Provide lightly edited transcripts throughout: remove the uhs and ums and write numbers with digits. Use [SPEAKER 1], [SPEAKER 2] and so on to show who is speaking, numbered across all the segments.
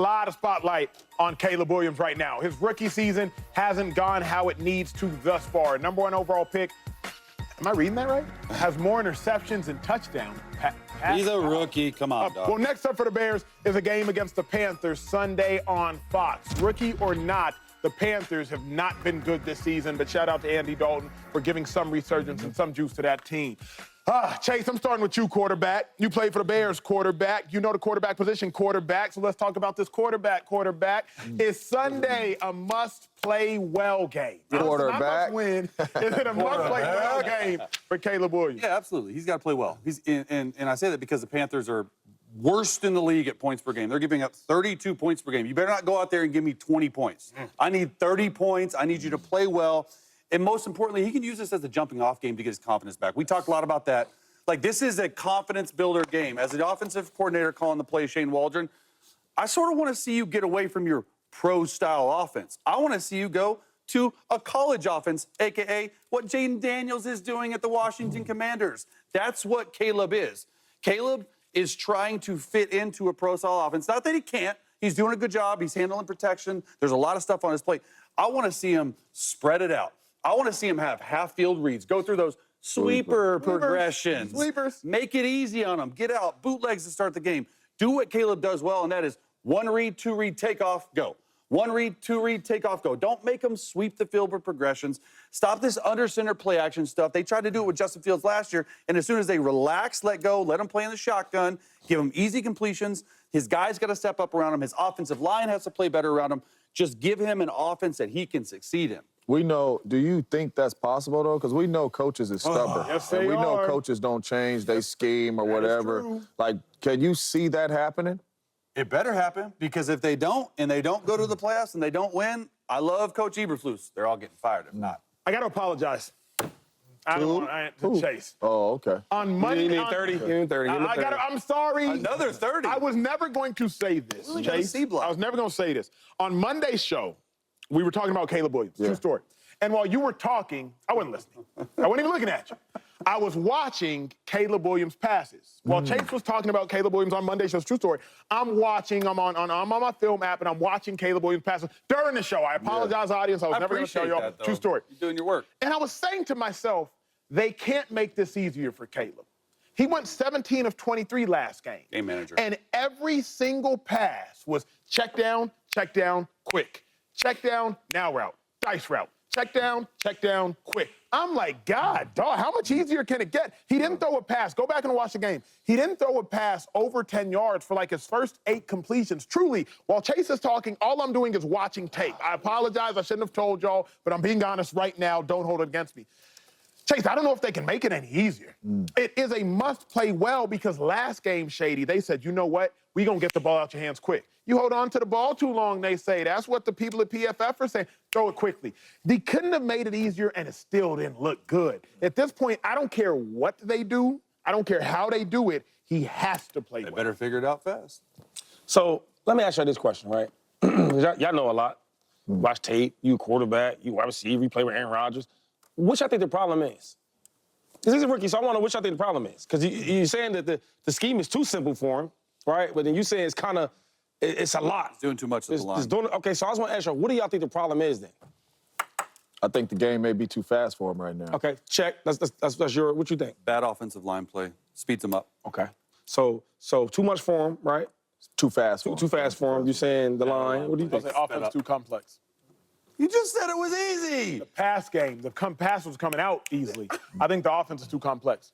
[SPEAKER 1] A lot of spotlight on Caleb Williams right now. His rookie season hasn't gone how it needs to thus far. Number 1 overall pick. Am I reading that right? Has more interceptions and touchdowns.
[SPEAKER 2] He's a rookie. Come on, dog.
[SPEAKER 1] Well, next up for the Bears is a game against the Panthers Sunday on Fox. Rookie or not, the Panthers have not been good this season, but shout out to Andy Dalton for giving some resurgence and some juice to that team. Chase, I'm starting with you, quarterback. You played for the Bears, quarterback. You know the quarterback position, quarterback. So let's talk about this quarterback. Is Sunday a must-play-well game?
[SPEAKER 3] Quarterback.
[SPEAKER 1] Not must-win. Is it a must-play-well game for Caleb Williams?
[SPEAKER 2] Yeah, absolutely. He's got to play well. And I say that because the Panthers are worst in the league at points per game. They're giving up 32 points per game. You better not go out there and give me 20 points. I need 30 points. I need you to play well. And most importantly, he can use this as a jumping-off game to get his confidence back. We talked a lot about that. Like, this is a confidence-builder game. As the offensive coordinator calling the play, Shane Waldron, I sort of want to see you get away from your pro-style offense. I want to see you go to a college offense, a.k.a. what Jaden Daniels is doing at the Washington Commanders. That's what Caleb is. Caleb is trying to fit into a pro-style offense. Not that he can't. He's doing a good job. He's handling protection. There's a lot of stuff on his plate. I want to see him spread it out. I want to see him have half-field reads, go through those sweeper progressions.
[SPEAKER 1] Sweepers.
[SPEAKER 2] Make it easy on him. Get out, bootlegs to start the game. Do what Caleb does well, and that is 1 read, 2 read, take off, go. 1 read, 2 read, take off, go. Don't make them sweep the field with progressions. Stop this under-center play-action stuff. They tried to do it with Justin Fields last year, and as soon as they relax, let go, let him play in the shotgun, give him easy completions, his guys got to step up around him. His offensive line has to play better around him. Just give him an offense that he can succeed in.
[SPEAKER 3] We know, do you think that's possible, though? Because we know coaches is stubborn.
[SPEAKER 1] Yes, they
[SPEAKER 3] we know
[SPEAKER 1] are.
[SPEAKER 3] coaches don't change, they scheme or
[SPEAKER 1] That is
[SPEAKER 3] whatever.
[SPEAKER 1] true.
[SPEAKER 3] Like, can you see that happening?
[SPEAKER 2] It better happen, because if they don't, and they don't go to the playoffs, and they don't win, I love Coach Eberflus. They're all getting fired if not.
[SPEAKER 1] I got to apologize. I don't want to Chase.
[SPEAKER 3] Oh, okay.
[SPEAKER 1] On Monday,
[SPEAKER 4] You need 30. You need 30. Give him 30.
[SPEAKER 1] I'm sorry.
[SPEAKER 2] Another 30.
[SPEAKER 1] I was never going to say this,
[SPEAKER 2] only got a
[SPEAKER 1] Chase.
[SPEAKER 2] C block.
[SPEAKER 1] I was never going to say this. On Monday's show, we were talking about Caleb Williams. True story. And while you were talking, I wasn't listening. I wasn't even looking at you. I was watching Caleb Williams' passes. While Chase was talking about Caleb Williams on Monday's show, true story, I'm on my film app, and I'm watching Caleb Williams' passes during the show. I apologize, audience. I was never going to tell y'all. True story.
[SPEAKER 2] You're doing your work.
[SPEAKER 1] And I was saying to myself, they can't make this easier for Caleb. He went 17 of 23 last game.
[SPEAKER 2] Game manager.
[SPEAKER 1] And every single pass was check down, quick. Check down, now route, dice route. Check down, quick. I'm like, God, dog, how much easier can it get? He didn't throw a pass. Go back and watch the game. He didn't throw a pass over 10 yards for like his first 8 completions. Truly, while Chase is talking, all I'm doing is watching tape. I apologize. I shouldn't have told y'all, but I'm being honest right now. Don't hold it against me. Chase, I don't know if they can make it any easier. It is a must play well, because last game, Shady, they said, you know what? We're going to get the ball out your hands quick. You hold on to the ball too long, they say. That's what the people at PFF are saying. Throw it quickly. They couldn't have made it easier, and it still didn't look good. At this point, I don't care what they do. I don't care how they do it. He has to play well.
[SPEAKER 2] They better figure it out fast.
[SPEAKER 4] So let me ask you this question, right? Y'all know a lot. Watch tape, you quarterback, you wide receiver, you play with Aaron Rodgers. Which I think the problem is? Because he's a rookie, so I want to know which I think the problem is. Because you're saying that the scheme is too simple for him, right? But then you say it's kind of, it's a lot.
[SPEAKER 2] He's doing too much of the line.
[SPEAKER 4] Okay, so I just want to ask you, what do y'all think the problem is then?
[SPEAKER 3] I think the game may be too fast for him right now.
[SPEAKER 4] Okay, check. That's your, what you think?
[SPEAKER 2] Bad offensive line play. Speeds him up.
[SPEAKER 4] Okay. So too much for him, right?
[SPEAKER 3] Too fast for him.
[SPEAKER 4] Too fast for him. You're saying the line. What do you think?
[SPEAKER 1] The offense too complex.
[SPEAKER 2] You just said it was easy.
[SPEAKER 1] The pass game, the pass was coming out easily. I think the offense is too complex.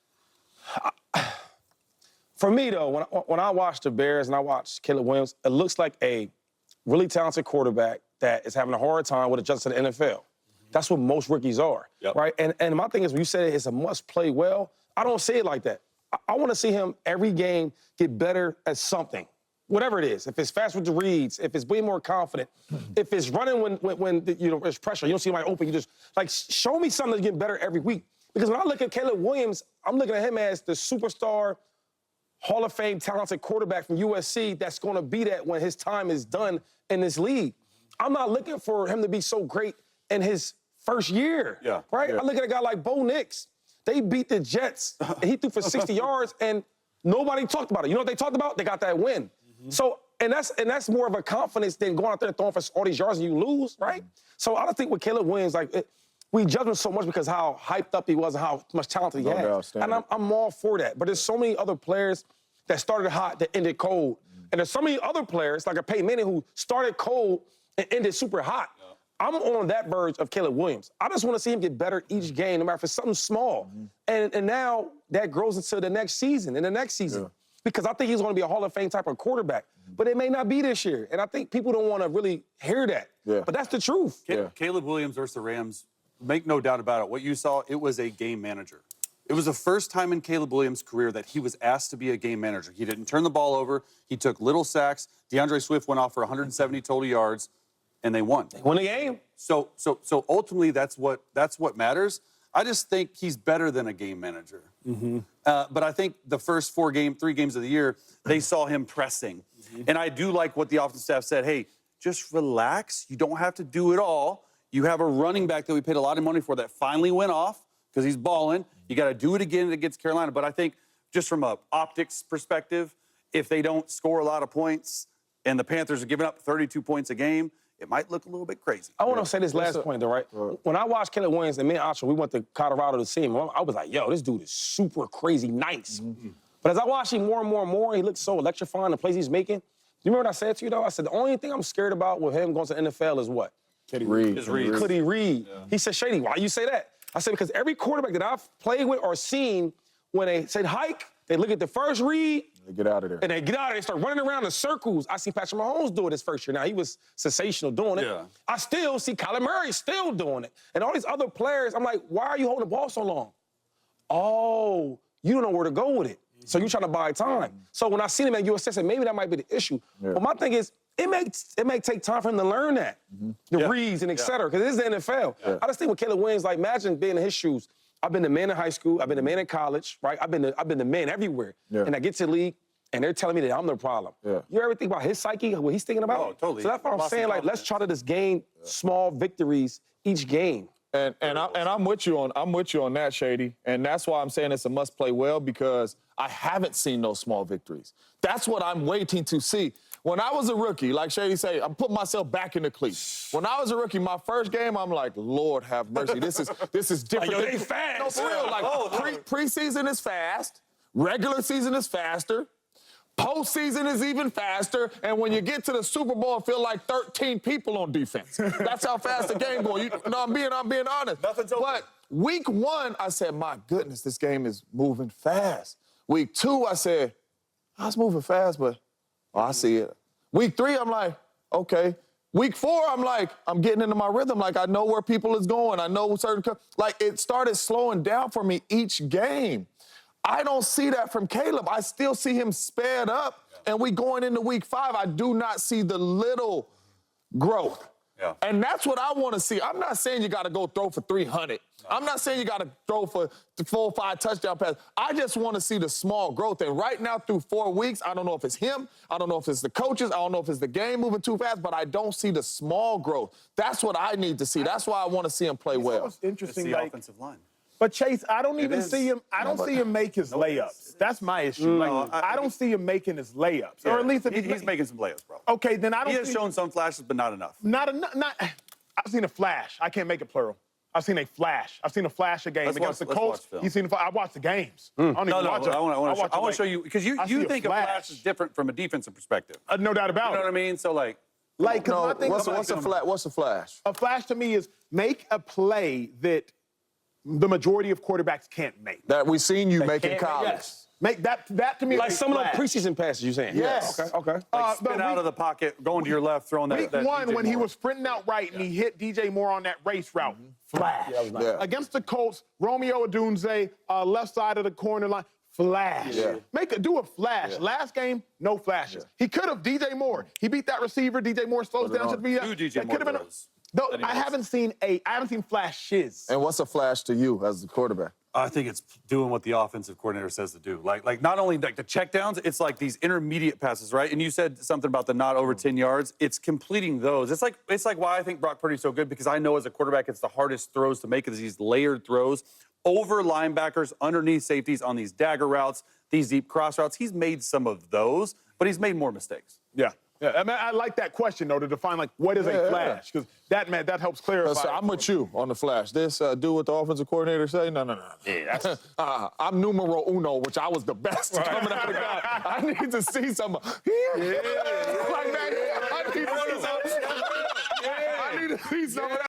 [SPEAKER 4] For me, though, when I watch the Bears and I watch Caleb Williams, it looks like a really talented quarterback that is having a hard time with adjusting to the NFL. That's what most rookies are, right? And my thing is, when you say it's a must-play well, I don't say it like that. I want to see him every game get better at something, whatever it is. If it's fast with the reads, if it's way more confident, if it's running when there's pressure, you don't see him open, you just, like, show me something that's getting better every week. Because when I look at Caleb Williams, I'm looking at him as the superstar, Hall of Fame talented quarterback from USC that's going to be that when his time is done in this league. I'm not looking for him to be so great in his first year, right? I look at a guy like Bo Nix. They beat the Jets, and he threw for 60 yards, and nobody talked about it. You know what they talked about? They got that win. So and that's more of a confidence than going out there and throwing for all these yards and you lose, right? So I don't think with Caleb Williams, we judge him so much because how hyped up he was and how much talent he had. And I'm all for that. But there's so many other players that started hot that ended cold. And there's so many other players, like a Peyton Manning, who started cold and ended super hot. I'm on that verge of Caleb Williams. I just want to see him get better each game, no matter if it's something small. And now that grows into the next season and the next season. Because I think he's going to be a Hall of Fame type of quarterback. But it may not be this year. And I think people don't want to really hear that. But that's the truth.
[SPEAKER 2] Caleb Williams versus the Rams, make no doubt about it. What you saw, it was a game manager. It was the first time in Caleb Williams' career that he was asked to be a game manager. He didn't turn the ball over. He took little sacks. DeAndre Swift went off for 170 total yards, and they won.
[SPEAKER 4] They won the game.
[SPEAKER 2] So ultimately, that's what matters. I just think he's better than a game manager. But I think the first 3 games of the year, they saw him pressing. And I do like what the offensive staff said. Hey, just relax. You don't have to do it all. You have a running back that we paid a lot of money for that finally went off because he's balling. You got to do it again against Carolina. But I think just from a optics perspective, if they don't score a lot of points and the Panthers are giving up 32 points a game, it might look a little bit crazy.
[SPEAKER 4] I want to say this last point, though, right? When I watched Caleb Williams and me and Asha, we went to Colorado to see him. I was like, yo, this dude is super crazy nice. But as I watched him more and more and more, he looked so electrifying, the plays he's making. You remember what I said to you, though? I said, the only thing I'm scared about with him going to the NFL is what?
[SPEAKER 3] Could he read?
[SPEAKER 4] Could he read? He said, Shady, why you say that? I said, because every quarterback that I've played with or seen, when they said hike, they look at the first read.
[SPEAKER 3] They get out of there.
[SPEAKER 4] And they get out of there, they start running around in circles. I see Patrick Mahomes do it his first year. Now, he was sensational doing it. I still see Kyler Murray still doing it. And all these other players, I'm like, why are you holding the ball so long? Oh, you don't know where to go with it. So you're trying to buy time. So when I seen him at USC, I said, maybe that might be the issue. But my thing is, it may take time for him to learn that, the reads and et cetera, because it is the NFL. I just think with Caleb Williams, like, imagine being in his shoes. I've been the man in high school. I've been the man in college, right? I've been the man everywhere. And I get to the league, and they're telling me that I'm the problem. You ever think about his psyche, what he's thinking about?
[SPEAKER 2] Oh, totally.
[SPEAKER 4] So that's what I'm saying. Like, let's try to just gain small victories each game.
[SPEAKER 3] And I'm with you on that, Shady. And that's why I'm saying it's a must play well, because I haven't seen those small victories. That's what I'm waiting to see. When I was a rookie, like Shady say, I'm putting myself back in the cleats. When I was a rookie, my first game, I'm like, Lord have mercy. This is different.
[SPEAKER 4] Like, yo, they fast.
[SPEAKER 3] No, for real. Like, preseason is fast. Regular season is faster. Postseason is even faster, and when you get to the Super Bowl, it feel like 13 people on defense. That's how fast the game going. I'm being honest.
[SPEAKER 2] Nothing's open.
[SPEAKER 3] But week 1, I said, my goodness, this game is moving fast. Week 2, I said, oh, it's moving fast, but I see it. Week 3, I'm like, okay. Week 4, I'm like, I'm getting into my rhythm. Like, I know where people is going. I know like, it started slowing down for me each game. I don't see that from Caleb. I still see him sped up, and we going into week 5, I do not see the little growth. And that's what I want to see. I'm not saying you got to go throw for 300. I'm not saying you got to throw for 4 or 5 touchdown passes. I just want to see the small growth. And right now, through 4 weeks, I don't know if it's him. I don't know if it's the coaches. I don't know if it's the game moving too fast, but I don't see the small growth. That's what I need to see. That's why I want to see him play well.
[SPEAKER 1] It's interesting,
[SPEAKER 2] it's the offensive line.
[SPEAKER 1] But Chase, I don't even see him. I don't see him make his layups. That's my issue. I don't see him making his layups, or at least if
[SPEAKER 2] he's making some layups, bro.
[SPEAKER 1] Okay, then I don't.
[SPEAKER 2] He has shown some flashes, but not enough.
[SPEAKER 1] Not enough. I've seen a flash. I can't make it plural. I've seen a flash. I've seen a flash of game against the Colts. I watched the games. I want
[SPEAKER 2] to show you, because you think a flash is different from a defensive perspective.
[SPEAKER 1] No doubt about it.
[SPEAKER 2] You know what I mean? So like
[SPEAKER 3] no, what's a flash?
[SPEAKER 1] A flash to me is make a play that the majority of quarterbacks can't make.
[SPEAKER 3] That we've seen you make in college.
[SPEAKER 1] Yes. Make that to me
[SPEAKER 4] like some of the preseason passes you're saying.
[SPEAKER 1] Yes.
[SPEAKER 4] Okay.
[SPEAKER 2] Like spin out of the pocket, going to your left, throwing that.
[SPEAKER 1] Week 1, when he was sprinting out right and he hit DJ Moore on that race route, flash. Against the Colts, Romeo Odunze, left side of the corner line, flash. Do a flash. Last game, no flashes. He could have DJ Moore. He beat that receiver. DJ Moore slows down to be.
[SPEAKER 2] DJ Moore throws.
[SPEAKER 1] No, I haven't seen flashes.
[SPEAKER 3] And what's a flash to you as the quarterback?
[SPEAKER 2] I think it's doing what the offensive coordinator says to do. Like not only like the checkdowns, it's like these intermediate passes, right? And you said something about the not over 10 yards. It's completing those. It's like why I think Brock Purdy's so good, because I know as a quarterback it's the hardest throws to make, is these layered throws over linebackers, underneath safeties on these dagger routes, these deep cross routes. He's made some of those, but he's made more mistakes.
[SPEAKER 1] Yeah. Yeah, I mean, I like that question though, to define like what is a flash, because that helps clarify.
[SPEAKER 3] So I'm with you on the flash. This do what the offensive coordinator say? No.
[SPEAKER 1] Yeah, that's
[SPEAKER 3] I'm numero uno, which I was the best coming out of God. I need to see some. Like that. I need to see some of that.